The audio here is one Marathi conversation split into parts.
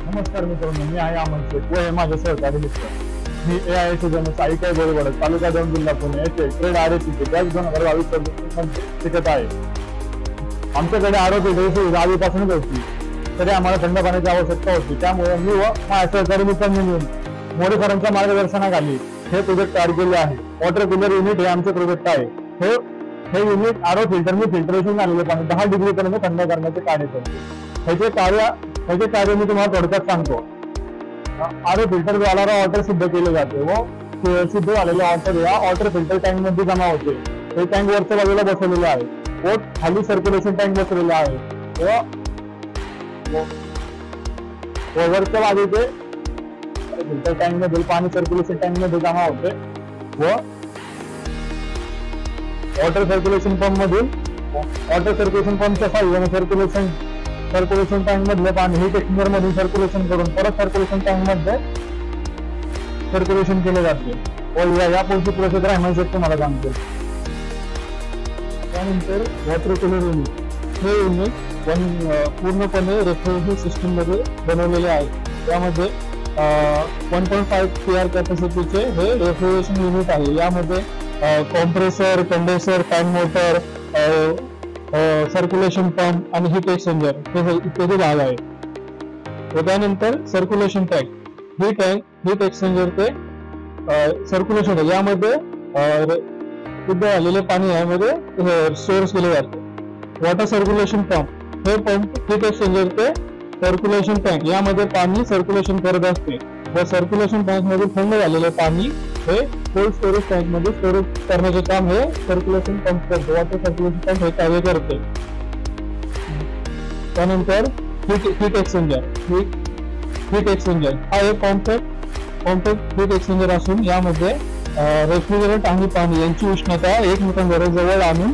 नमस्कार मित्रांनो, मी आहे अमन शेख व हे माझे सहकारी मित्र. मी AIS जनस आई बोरवड तालुका दौंड जिल्हा पुणे येथे ट्रेड RSC बॅच 2022 मध्ये शिकत आहे. आमच्याकडे आरोग्य सुविधा आधीपासूनच होती, तरी आम्हाला थंड पाण्याची आवश्यकता होती. त्यामुळे मी व माझ्या सहकारी मित्रांनी मिळून मोरे सरांच्या मार्गदर्शनाखाली हे प्रोजेक्ट तयार केले आहे. वॉटर कूलर युनिट हे आमचे प्रोजेक्ट आहे. हे युनिट आरो फिल्टरने फिल्टरेशन झालेले पाणी 10 डिग्री पर्यंत थंड करण्याचे कार्य करते. ह्याचे कार्य मी तुम्हाला थोडक्यात सांगतो. आरो फिल्टर द्वारा वॉटर शुद्ध केले जाते व शुद्ध झालेले वॉटर या वॉटर फिल्टर टँक मध्ये जमा होते. हे टँक वरच्या बाजूला बसवलेले आहे व खाली सर्क्युलेशन टँक बसवलेले आहे व वरच्या बाजूचे फिल्टर टँक मध्ये पाणी सर्क्युलेशन टँक मध्ये जमा होते व वॉटर सर्क्युलेशन पंपच्या साहाय्याने सर्क्युलेशन टँक मधले पाणी हीट एक्सचेंजर मधून सर्क्युलेशन करून परत सर्क्युलेशन टँक मध्ये सर्क्युलेशन केले जाते व या पुढची प्रोसेस राहण्यासाठी तुम्हाला सांगतो. त्यानंतर वॉटर कूलर युनिट हे युनिट पूर्णपणे रेफ्रिजरेशन सिस्टम मध्ये बनवलेले आहे. त्यामध्ये 1.5 CR कॅपॅसिटीचे हे रेफ्रिजरेशन युनिट आहे. यामध्ये compressor, condenser, fan motor, circulation pump आणि हीट एक्सचेंजर हे इत्यादी भाग आहे. व त्यानंतर सर्क्युलेशन टँक हीट एक्सचेंजर ते सर्क्युलेशन यामध्ये शुद्ध झालेले पाणी यामध्ये स्टोअर केले जाते. वॉटर सर्क्युलेशन पंप हे पंप हीट एक्सचेंजर ते सर्क्युलेशन टँक यामध्ये पाणी सर्क्युलेशन करत असते व सर्क्युलेशन टँक मध्ये थंड झालेले पाणी हे कोल्ड स्टोरेज टँक मध्ये स्टोरेज करण्याचे काम हे सर्क्युलेशन पंप करते. वॉटर सर्क्युलेशन पंप हे कार्य करते. त्यानंतर हीट एक्सचेंजर हा एक कॉम्पॅक्ट हीट एक्सचेंजर असून यामध्ये रेफ्रिजरंट आणि पाणी यांची उष्णता एकमेकांबरोबर जवळ आणून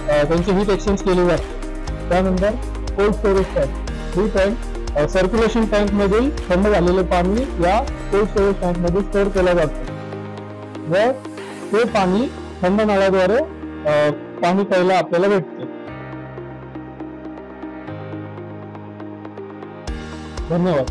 त्यांचे हीट एक्सचेंज केले जाते. त्यानंतर कोल्ड स्टोरेज टँक ही टँक सर्क्युलेशन टँक मधील थंड झालेले पाणी या कोल्ड स्टोरेज टँक मध्ये स्टोअर केले जाते व ते पाणी थंड नळाद्वारे पाणी प्यायला आपल्याला भेटते. धन्यवाद.